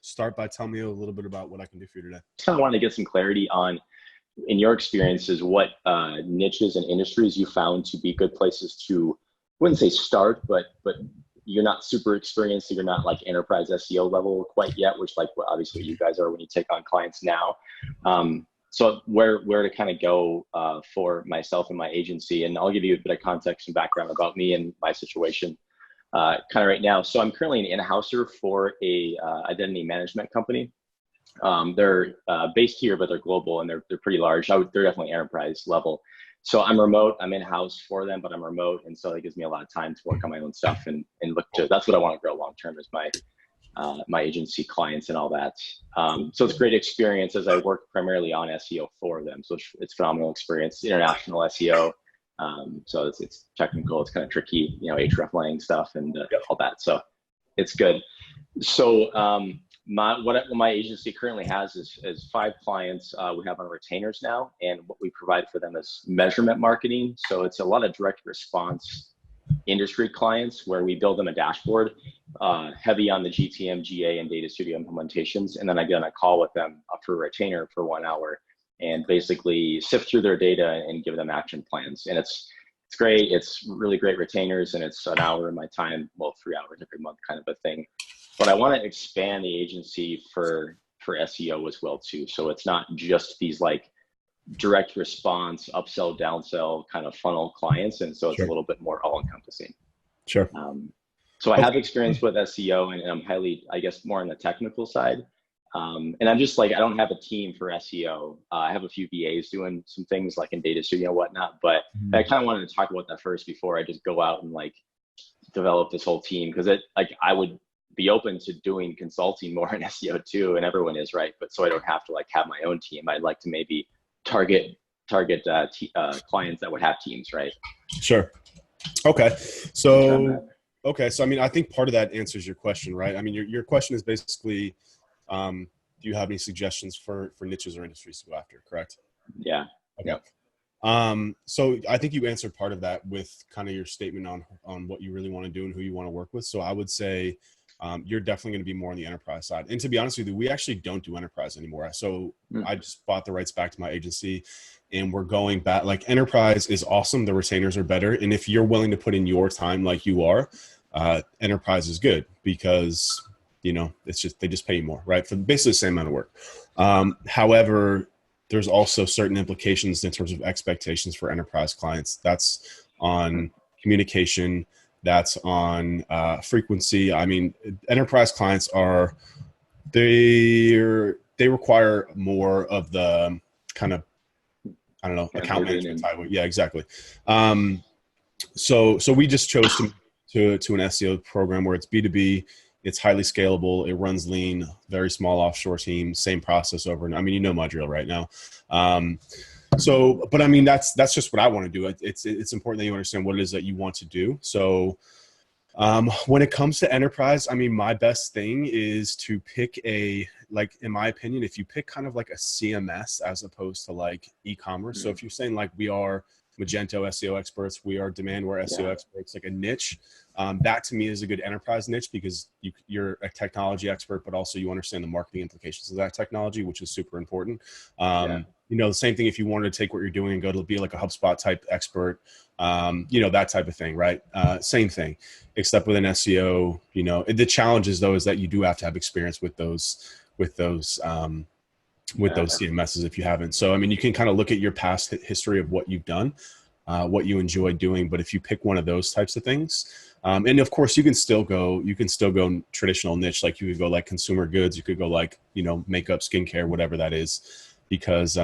start by telling me a little bit about what I can do for you today. Just kind of wanted to get some clarity on, in your experiences, what niches and industries you found to be good places to, I wouldn't say start, but you're not super experienced, so you're not like enterprise SEO level quite yet, which like obviously you guys are when you take on clients now. So where to kind of go for myself and my agency, and I'll give you a bit of context and background about me and my situation kind of right now. So I'm currently an in-houser for a identity management company. They're based here, but they're global and they're pretty large. They're definitely enterprise level. So I'm remote. I'm in-house for them, but I'm remote, and so it gives me a lot of time to work on my own stuff and look to. That's what I want to grow long term, is my agency clients and all that. So it's a great experience as I work primarily on SEO for them. So it's phenomenal experience, international SEO. So it's technical, it's kind of tricky, you know, href lang stuff and all that. So it's good. So what my agency currently has is 5 clients we have on retainers now, and what we provide for them is measurement marketing. So it's a lot of direct response industry clients where we build them a dashboard, heavy on the GTM, GA, and Data Studio implementations, and then I get on a call with them for a retainer for 1 hour and basically sift through their data and give them action plans. And it's great. It's really great retainers, and it's an hour of my time, well, 3 hours every month kind of a thing. But I want to expand the agency for SEO as well too. So it's not just these like direct response, upsell, downsell kind of funnel clients. And so it's a little bit more all encompassing. Sure. So I have experience with SEO, and I'm highly, I guess, more on the technical side. And I'm just like, I don't have a team for SEO. I have a few VAs doing some things like in Data Studio and whatnot, but I kind of wanted to talk about that first before I just go out and like develop this whole team. Cause I would be open to doing consulting more in SEO too. And everyone is, right. But so I don't have to like have my own team. I'd like to maybe target clients that would have teams, right? Sure. Okay. So I mean, I think part of that answers your question, right? I mean, your question is basically, do you have any suggestions for niches or industries to go after? Correct? Yeah. Okay. So I think you answered part of that with kind of your statement on what you really want to do and who you want to work with. So I would say, you're definitely going to be more on the enterprise side. And to be honest with you, we actually don't do enterprise anymore. So I just bought the rights back to my agency, and we're going back. Like, enterprise is awesome. The retainers are better. And if you're willing to put in your time like you are, enterprise is good because, you know, they just pay you more, right? For basically the same amount of work. However, there's also certain implications in terms of expectations for enterprise clients. That's on communication. That's on frequency. I mean, enterprise clients they require more of the kind of, I don't know, account management type. Yeah, exactly. So we just chose to an SEO program where it's B2B. It's highly scalable. It runs lean, very small offshore team, same process over. And I mean, you know my drill right now. But I mean, that's just what I want to do. It's important that you understand what it is that you want to do. So when it comes to enterprise, I mean, my best thing is to pick in my opinion, if you pick kind of like a CMS as opposed to like e-commerce. So if you're saying like we are Magento SEO experts, we are Demandware SEO experts, like a niche, that to me is a good enterprise niche because you're a technology expert, but also you understand the marketing implications of that technology, which is super important. You know, the same thing if you wanted to take what you're doing and go to be like a HubSpot type expert, you know, that type of thing, right? Same thing, except with an SEO, you know, the challenge is though, is that you do have to have experience with those CMSs if you haven't. So, I mean, you can kind of look at your past history of what you've done, what you enjoy doing. But if you pick one of those types of things, and of course you can still go traditional niche, like you could go like consumer goods, you could go like, you know, makeup, skincare, whatever that is, because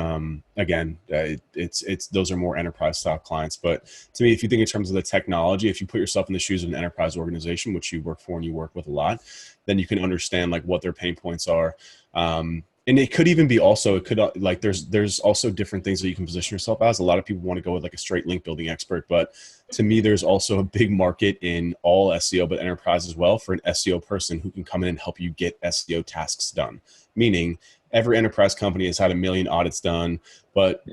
again, it's those are more enterprise style clients. But to me, if you think in terms of the technology, if you put yourself in the shoes of an enterprise organization, which you work for and you work with a lot, then you can understand like what their pain points are. And it could even be also, like there's also different things that you can position yourself as. A lot of people want to go with like a straight link building expert, but to me, there's also a big market in all SEO, but enterprise as well, for an SEO person who can come in and help you get SEO tasks done. Meaning every enterprise company has had 1 million audits done, but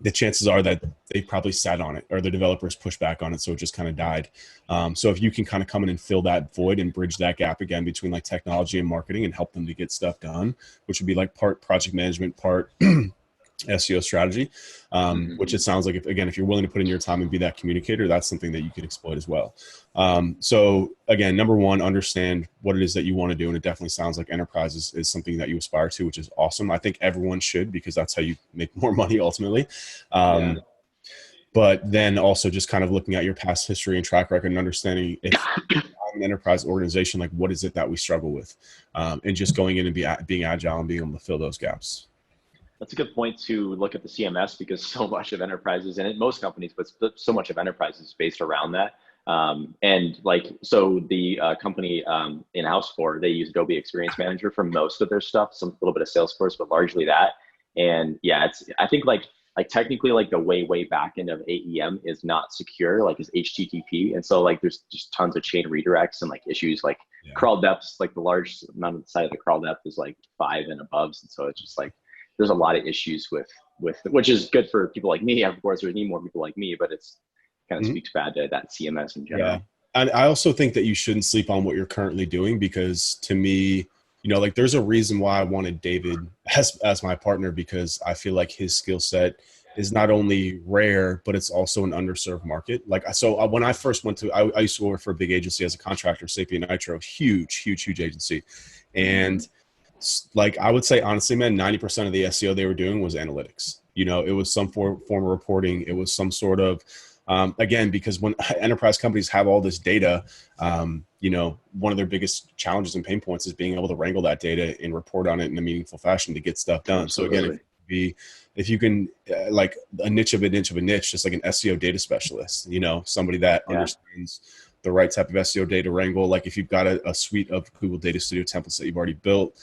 the chances are that they probably sat on it or the developers pushed back on it. So it just kind of died. So if you can kind of come in and fill that void and bridge that gap again between like technology and marketing and help them to get stuff done, which would be like part project management, part SEO strategy, which it sounds like, if you're willing to put in your time and be that communicator, that's something that you can exploit as well. So again, number one, understand what it is that you want to do. And it definitely sounds like enterprise is something that you aspire to, which is awesome. I think everyone should, because that's how you make more money ultimately. But then also just kind of looking at your past history and track record and understanding if I'm an enterprise organization, like what is it that we struggle with, and just going in and being agile and being able to fill those gaps. That's a good point to look at the CMS, because so much of enterprises, and most companies, but so much of enterprises is based around that. And like, so the company in House4, they use Adobe Experience Manager for most of their stuff, some little bit of Salesforce, but largely that. And yeah, I think like technically like the way back end of AEM is not secure, like is HTTP. And so like there's just tons of chain redirects and like issues like crawl depths, like the large amount of the side of the crawl depth is like 5 and above. And so it's just like, there's a lot of issues with which is good for people like me. Of course, we need more people like me, but it's kind of speaks bad to that CMS in general. Yeah. And I also think that you shouldn't sleep on what you're currently doing, because to me, like there's a reason why I wanted David as my partner, because I feel like his skill set is not only rare, but it's also an underserved market. Like, so when I first went to, I used to work for a big agency as a contractor, Sapient Nitro, huge agency. And like, I would say, honestly, man, 90% of the SEO they were doing was analytics. It was some form of reporting. It was some sort of, again, because when enterprise companies have all this data, one of their biggest challenges and pain points is being able to wrangle that data and report on it in a meaningful fashion to get stuff done. Absolutely. So again, if you can like a niche of a niche, just like an SEO data specialist, somebody that understands the right type of SEO data wrangle. Like if you've got a suite of Google Data Studio templates that you've already built,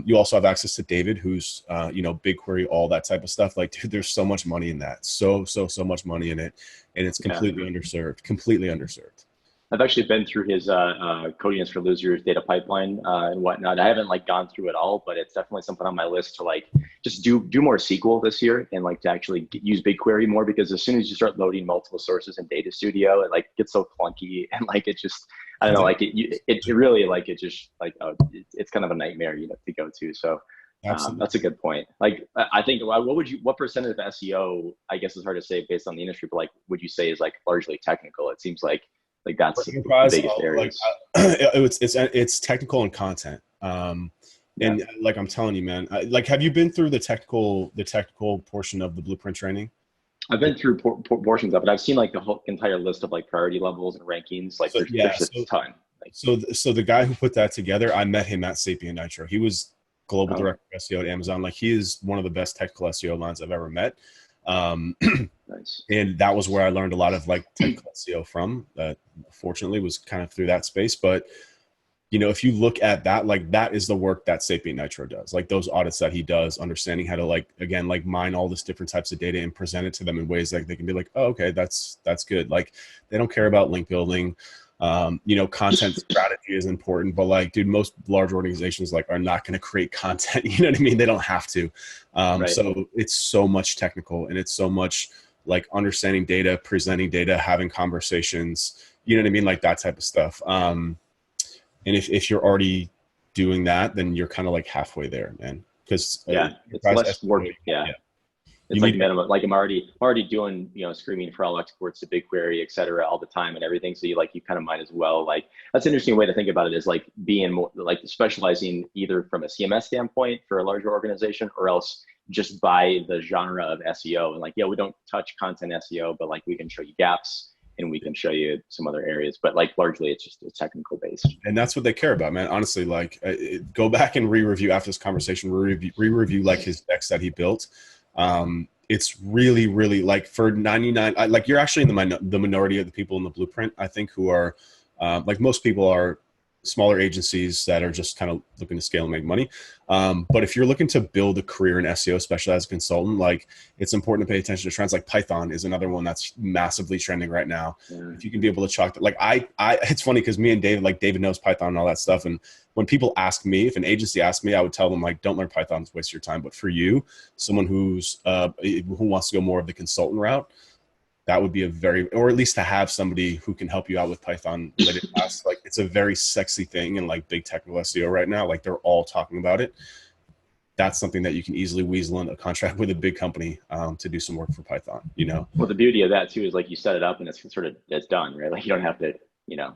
you also have access to David, who's, BigQuery, all that type of stuff. Like, dude, there's so much money in that. So much money in it. And it's completely underserved. I've actually been through his Codiness for Losers data pipeline and whatnot. I haven't like gone through it all, but it's definitely something on my list to like just do more SQL this year and like to actually use BigQuery more, because as soon as you start loading multiple sources in Data Studio, it like gets so clunky and like it just, I don't know, like it really like it just like it's kind of a nightmare to go to. So that's a good point. Like I think what percentage of SEO, I guess it's hard to say based on the industry, but like would you say is like largely technical? It seems like that's the biggest areas. It's technical and content. And like I'm telling you, man, like have you been through the technical portion of the Blueprint training? I've been through portions of it. I've seen like the whole entire list of like priority levels and rankings. Like there's a ton. So the guy who put that together, I met him at Sapient Nitro. He was global director of SEO at Amazon. Like he is one of the best technical SEO minds I've ever met. Nice. And that was where I learned a lot of like technical SEO from. Fortunately, was kind of through that space. But if you look at that, like that is the work that Sapient Nitro does. Like those audits that he does, understanding how to like mine all this different types of data and present it to them in ways that they can be like, oh, okay, that's good. Like they don't care about link building. Content strategy is important, but like, dude, most large organizations like are not going to create content. You know what I mean? They don't have to. Right. So it's so much technical, and it's so much like understanding data, presenting data, having conversations, you know what I mean? Like that type of stuff. And if you're already doing that, then you're kind of like halfway there, man. Because it's less work. It's like minimum. Like I'm already doing, screaming for all exports to BigQuery, et cetera, all the time and everything. So you kind of might as well, like, that's an interesting way to think about it, is like being more like specializing either from a CMS standpoint for a larger organization, or else just by the genre of SEO. And like, we don't touch content SEO, but like we can show you gaps and we can show you some other areas, but like largely it's just technical based. And that's what they care about, man. Honestly, like go back and re-review after this conversation, re-review like his decks that he built. It's really, really like for 99, like you're actually in the minority of the people in the Blueprint, I think, who are like most people are smaller agencies that are just kind of looking to scale and make money. But if you're looking to build a career in SEO, especially as a consultant, like it's important to pay attention to trends. Like Python is another one that's massively trending right now. Yeah. If you can be able to chalk that, like it's funny because me and David, like David knows Python and all that stuff. And when people ask me, if an agency asks me, I would tell them like, don't learn Python, it's waste your time. But for you, someone who wants to go more of the consultant route, that would be a very, or at least to have somebody who can help you out with Python related tasks. Like it's a very sexy thing in like big technical SEO right now. Like they're all talking about it. That's something that you can easily weasel in a contract with a big company to do some work for Python, you know? Well, the beauty of that too is like you set it up and it's done, right? Like you don't have to,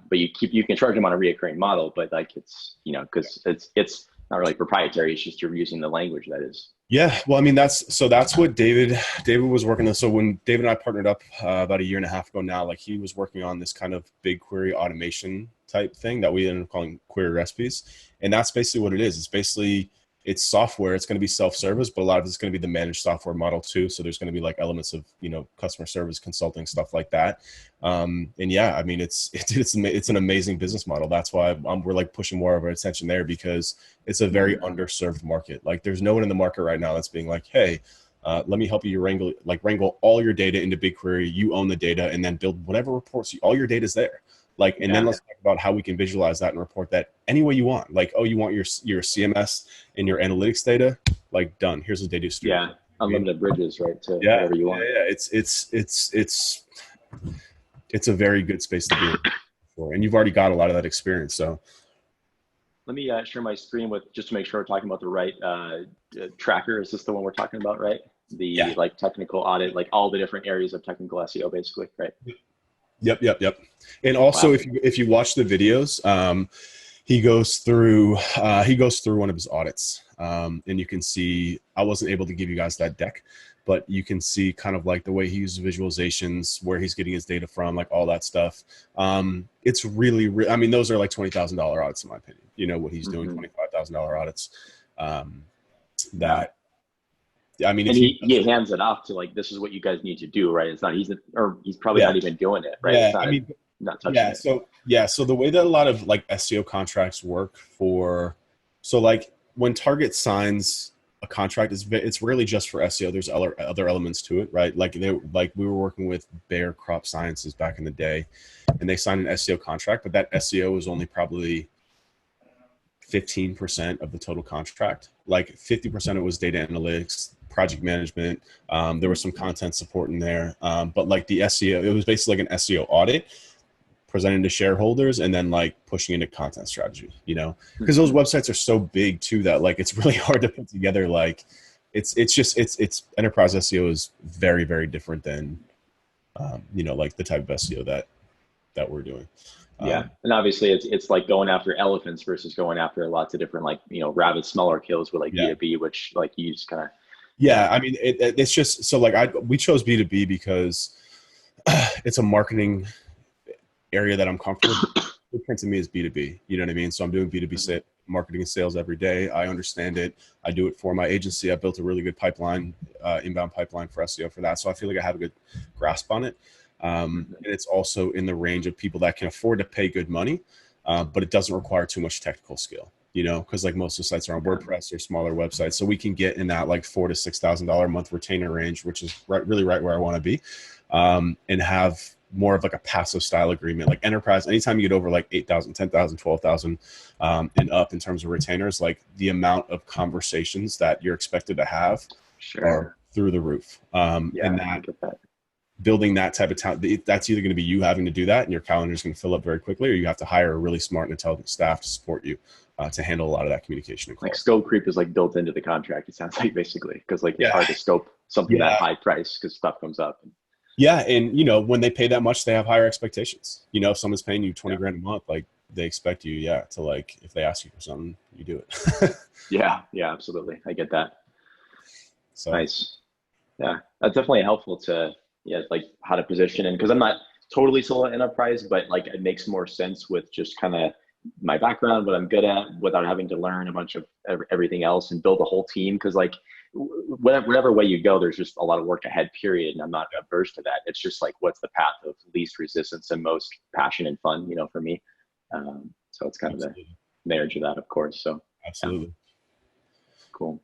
but you can charge them on a reoccurring model, but like it's, cause it's not really proprietary. It's just you're using the language that is. Yeah, well, I mean, that's what David was working on. So when David and I partnered up about a year and a half ago now, like he was working on this kind of BigQuery automation type thing that we ended up calling query recipes. And that's basically what it is. It's software. It's going to be self-service, but a lot of it's going to be the managed software model too. So there's going to be like elements of, customer service, consulting, stuff like that. And yeah, I mean, it's an amazing business model. That's why we're like pushing more of our attention there, because it's a very underserved market. Like there's no one in the market right now that's being like, hey, let me help you wrangle all your data into BigQuery. You own the data and then build whatever reports. All your data is there. Then let's talk about how we can visualize that and report that any way you want. Like, oh, you want your CMS and your analytics data, like done. Here's the data studio. Yeah, unlimited bridges, right? To whatever you want. Yeah. It's a very good space to be in for, and you've already got a lot of that experience. So let me share my screen just to make sure we're talking about the right tracker. Is this the one we're talking about, right? Like technical audit, like all the different areas of technical SEO, basically, right? Yep. And also, if you watch the videos, he goes through one of his audits, and you can see, I wasn't able to give you guys that deck, but you can see kind of like the way he uses visualizations, where he's getting his data from, like all that stuff. It's really, I mean, those are like $20,000 audits in my opinion. What he's doing, $25,000 audits. I mean, and he hands it off to like, this is what you guys need to do, right? It's not, he's probably not even doing it, right? Yeah, It's not touching it. So the way that a lot of like SEO contracts work like when Target signs a contract, it's really just for SEO. There's other elements to it, right? Like we were working with Bayer Crop Sciences back in the day, and they signed an SEO contract, but that SEO is only probably 15% of the total contract. Like 50% of it was data analytics, project management. There was some content support in there. But like the SEO, it was basically like an SEO audit presenting to shareholders and then like pushing into content strategy, because those websites are so big too, that like, it's really hard to put together. Like it's enterprise SEO is very, very different than, like the type of SEO that we're doing. Yeah, and obviously it's like going after elephants versus going after lots of different like rabbits, smaller kills with like B2B, which like you just kind of. Yeah, I mean it's just so like we chose B2B because it's a marketing area that I'm comfortable with. Blueprint to me is B2B. You know what I mean? So I'm doing B2B marketing and sales every day. I understand it. I do it for my agency. I built a really good pipeline, inbound pipeline for SEO for that. So I feel like I have a good grasp on it. And it's also in the range of people that can afford to pay good money, but it doesn't require too much technical skill, because like most of the sites are on WordPress or smaller websites. So we can get in that like $4,000 to $6,000 a month retainer range, which is really right where I want to be, and have more of like a passive style agreement. Like enterprise, anytime you get over like 8,000, 10,000, 12,000 and up in terms of retainers, like the amount of conversations that you're expected to have are through the roof. And that building that type of talent, that's either going to be you having to do that and your calendar is going to fill up very quickly, or you have to hire a really smart and intelligent staff to support you to handle a lot of that communication. Like scope creep is like built into the contract, it sounds like, basically, because like it's hard to scope something that high price because stuff comes up. Yeah, and when they pay that much, they have higher expectations. If someone's paying you $20,000 a month, like they expect you, to like, if they ask you for something, you do it. Yeah, absolutely. I get that. So nice. Yeah, that's definitely helpful to like how to position, and because I'm not totally solo enterprise, but like it makes more sense with just kind of my background, what I'm good at, without having to learn a bunch of everything else and build a whole team. Because like whatever way you go, there's just a lot of work ahead, period. And I'm not averse to that. It's just like, what's the path of least resistance and most passion and fun, for me. So So it's kind of the Absolutely. marriage of that, of course. So yeah, Absolutely. cool.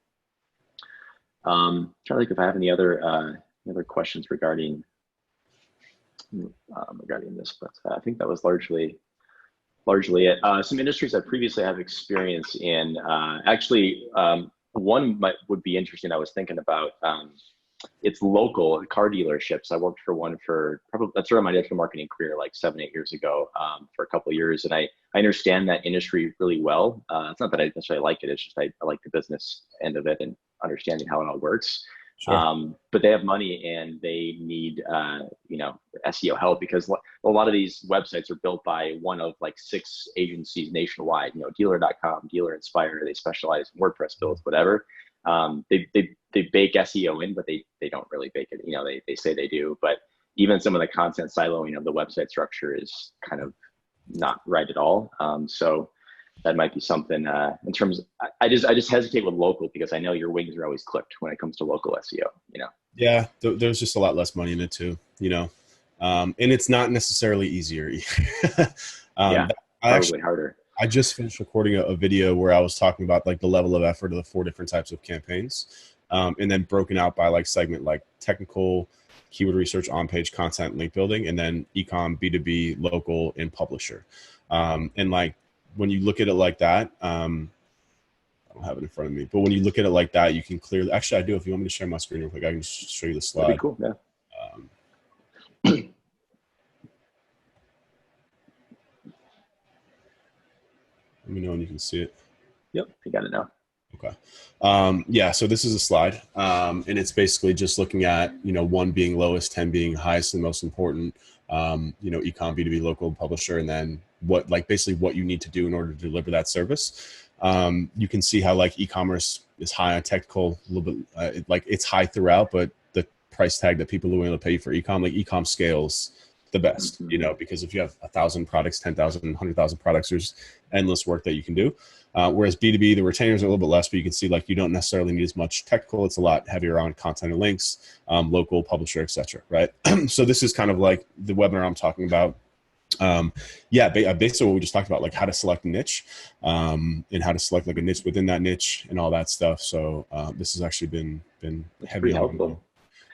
Trying to think if I have any other questions regarding this, but I think that was largely it. Some industries I previously have experience in. One would be interesting. I was thinking about. It's local car dealerships. I worked for one for probably that's where my digital marketing career, like 7, 8 years ago, for a couple of years, and I understand that industry really well. It's not that I necessarily like it; it's just I like the business end of it and understanding how it all works. Sure. But they have money and they need SEO help because a lot of these websites are built by one of like 6 agencies nationwide. Dealer.com, Dealer Inspire. They specialize in WordPress builds, whatever. They bake SEO in, but they don't really bake it. They say they do, but even some of the content siloing of the website structure is kind of not right at all. So that might be something in terms of, I just hesitate with local because I know your wings are always clipped when it comes to local SEO. Yeah, there's just a lot less money in it too, and it's not necessarily easier. Yeah, I probably actually harder. I just finished recording a video where I was talking about like the level of effort of the 4 different types of campaigns, and then broken out by like segment, like technical, keyword research, on-page content, link building, and then ecom, B2B, local, and publisher. And like when you look at it like that, I don't have it in front of me, but when you look at it like that, you can clearly. Actually, I do. If you want me to share my screen real quick, I can show you the That'd be slide. cool. Yeah. Um, Let me know when you can see it. Yep. You got it now. Okay. Yeah, so this is a slide, and it's basically just looking at, 1 being lowest, 10 being highest and most important, ecom, B2B, local, publisher, and then basically what you need to do in order to deliver that service. You can see how like e-commerce is high on technical, a little bit, it's high throughout, but the price tag that people are willing to pay for ecom, like ecom scales the best, because if you have 1,000 products, 10,000, 100,000 products, there's endless work that you can do. Whereas B2B, the retainers are a little bit less, but you can see like you don't necessarily need as much technical. It's a lot heavier on content and links, local, publisher, etc. Right? So this is kind of like the webinar I'm talking about. Basically what we just talked about, like how to select a niche, and how to select like a niche within that niche and all that stuff. So this has actually been That's heavy pretty on. helpful.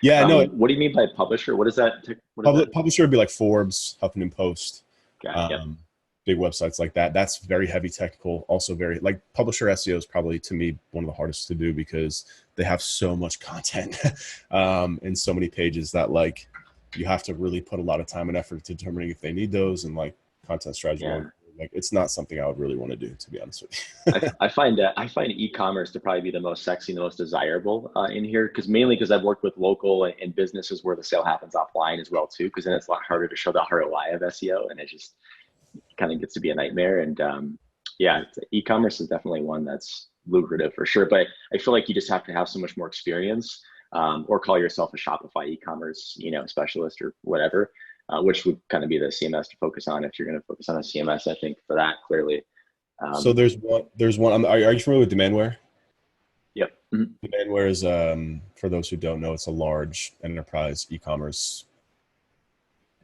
Yeah, no. What do you mean by publisher? What is that? What is that? Publisher would be like Forbes, Huffington Post, Got it. Yep. big websites like that. That's very heavy technical. Also very like publisher SEO is probably to me one of the hardest to do because they have so much content, and so many pages that like you have to really put a lot of time and effort to determining if they need those and like content strategy. Yeah. Like it's not something I would really want to do, to be honest with you. I find e-commerce to probably be the most sexy, the most desirable in here, because I've worked with local and businesses where the sale happens offline as well too, because then it's a lot harder to show the ROI of SEO, and it just kind of gets to be a nightmare. And e-commerce is definitely one that's lucrative for sure, but I feel like you just have to have so much more experience, or call yourself a Shopify e-commerce specialist or whatever. Which would kind of be the CMS to focus on if you're going to focus on a CMS, I think, for that clearly. So there's one. Are you familiar with Demandware? Yep. Mm-hmm. Demandware is, for those who don't know, it's a large enterprise e-commerce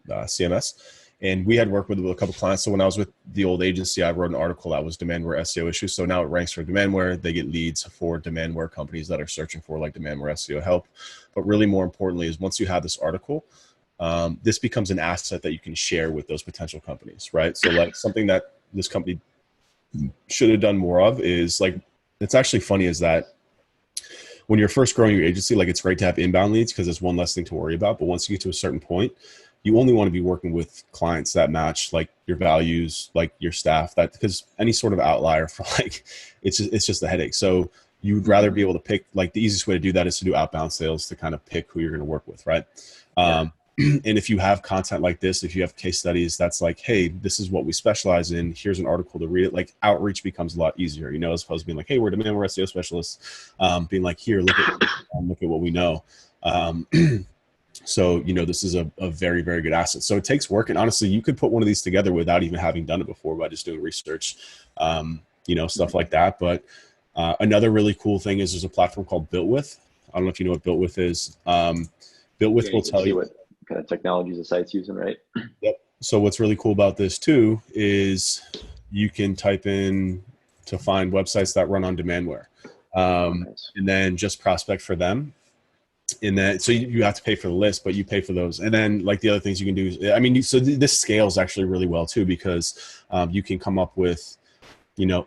CMS. And we had worked with a couple clients. So when I was with the old agency, I wrote an article that was Demandware SEO issues. So now it ranks for Demandware. They get leads for Demandware companies that are searching for like Demandware SEO help. But really more importantly is once you have this article, this becomes an asset that you can share with those potential companies, right? So like something that this company should have done more of is like, it's actually funny is that when you're first growing your agency, like it's great to have inbound leads because it's one less thing to worry about. But once you get to a certain point, you only want to be working with clients that match like your values, like your staff, that because any sort of outlier for like, it's just a headache. So you'd rather be able to pick, like the easiest way to do that is to do outbound sales to kind of pick who you're going to work with. Right. And if you have content like this, if you have case studies, that's like, hey, this is what we specialize in. Here's an article to read it. Like outreach becomes a lot easier, as opposed to being like, hey, we're Demandware SEO specialists. Being like, here, look at what we know. So, this is a very, very good asset. So it takes work. And honestly, you could put one of these together without even having done it before by just doing research, stuff like that. But another really cool thing is there's a platform called BuiltWith. I don't know if you know what BuiltWith is. BuiltWith will tell you what kind of technologies the site's using, right? Yep. So what's really cool about this too is you can type in to find websites that run on demandware, Nice. and then just prospect for them. And then, so you have to pay for the list, but you pay for those. And then like the other things you can do is, I mean, so this scales actually really well too, because you can come up with,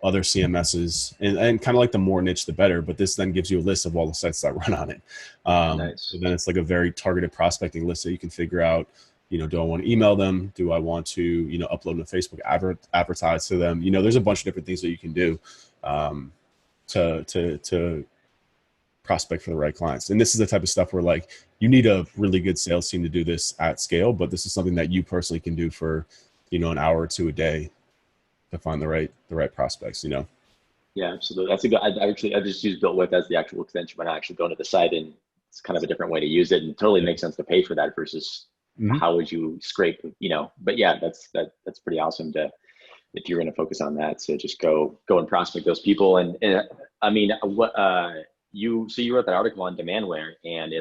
other CMSs, and kind of like the more niche, the better. But this then gives you a list of all the sites that run on it. Nice. So then it's like a very targeted prospecting list that you can figure out, do I want to email them? Do I want to, upload to Facebook, advertise to them? There's a bunch of different things that you can do to prospect for the right clients. And this is the type of stuff where like you need a really good sales team to do this at scale, but this is something that you personally can do for, an hour or two a day to find the right prospects, Yeah, absolutely. That's a good. I just use BuiltWith as the actual extension when I actually go into the site, and it's kind of a different way to use it, and totally makes sense to pay for that versus how would you scrape, But yeah, that's pretty awesome to, if you're going to focus on that, so just go and prospect those people. And I mean, what you wrote that article on Demandware, and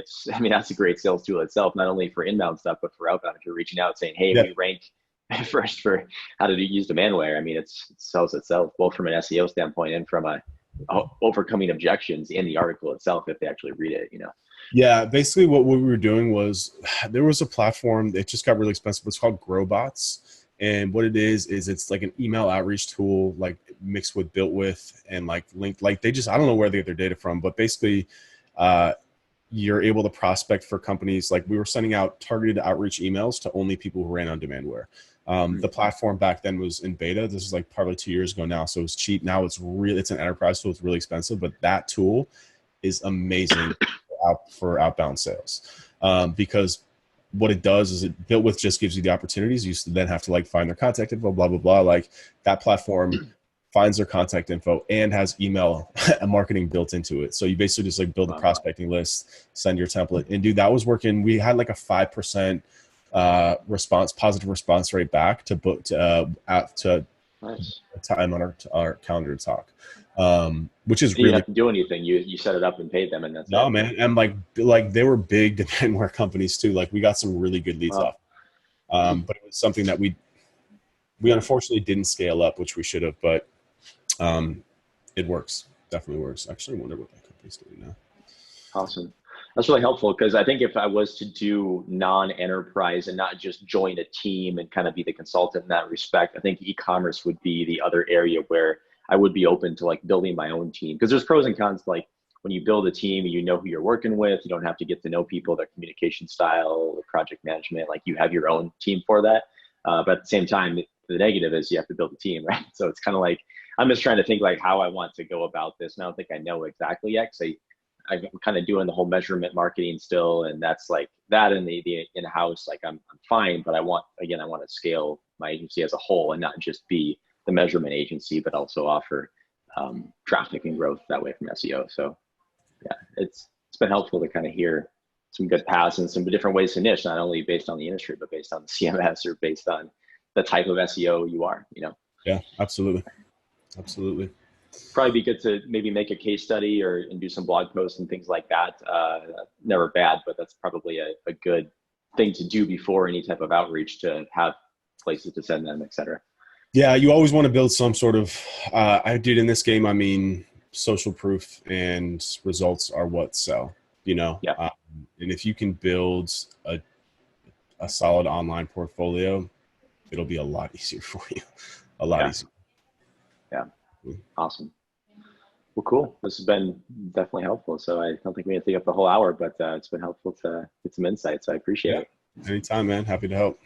that's a great sales tool itself, not only for inbound stuff but for outbound. If you're reaching out saying, hey, we rank first for how to use Demandware, I mean, it sells itself both from an SEO standpoint and from a overcoming objections in the article itself if they actually read it. Yeah, basically what we were doing was, there was a platform that just got really expensive. It's called GrowBots. And what it is it's like an email outreach tool, like mixed with BuiltWith and like linked, like I don't know where they get their data from, but basically you're able to prospect for companies. Like we were sending out targeted outreach emails to only people who ran on Demandware. The platform back then was in beta. This is like probably 2 years ago now. So it's cheap. Now it's an enterprise tool. It's really expensive, but that tool is amazing for outbound sales, because what it does is it BuiltWith just gives you the opportunities. You then have to like find their contact info, blah, blah, blah. Like that platform finds their contact info and has email and marketing built into it. So you basically just like build a prospecting list, send your template, and dude, that was working. We had like a 5% positive response rate back to book to Nice. time on our calendar to talk. Which is you really, didn't have to do anything. You set it up and paid them, and that's no, it. man. And like they were big demandware companies too. Like we got some really good leads off. But it was something that we unfortunately didn't scale up, which we should have, but it works. Definitely works. Actually, I wonder what that company's doing now. Awesome. That's really helpful, because I think if I was to do non-enterprise and not just join a team and kind of be the consultant in that respect, I think e-commerce would be the other area where I would be open to like building my own team, because there's pros and cons. Like when you build a team, you know who you're working with. You don't have to get to know people, their communication style, the project management. Like you have your own team for that. But at the same time, the negative is you have to build a team, right? So it's kind of like, I'm just trying to think like how I want to go about this. And I don't think I know exactly yet, because I'm kind of doing the whole measurement marketing still. And that's like that in the in-house, like I'm fine, but I want to scale my agency as a whole and not just be the measurement agency, but also offer traffic and growth that way from SEO. So yeah, it's been helpful to kind of hear some good paths and some different ways to niche, not only based on the industry, but based on the CMS or based on the type of SEO you are, Yeah, absolutely. Absolutely. Probably be good to maybe make a case study and do some blog posts and things like that. Never bad, but that's probably a good thing to do before any type of outreach, to have places to send them, et cetera. Yeah, you always want to build some sort of, I did in this game, I mean, social proof and results are what sell, Yeah. And if you can build a solid online portfolio, it'll be a lot easier for you. A lot easier. Yeah. Awesome. Well, cool. This has been definitely helpful. So I don't think we need to take up the whole hour, but it's been helpful to get some insights. So I appreciate it. Anytime, man. Happy to help.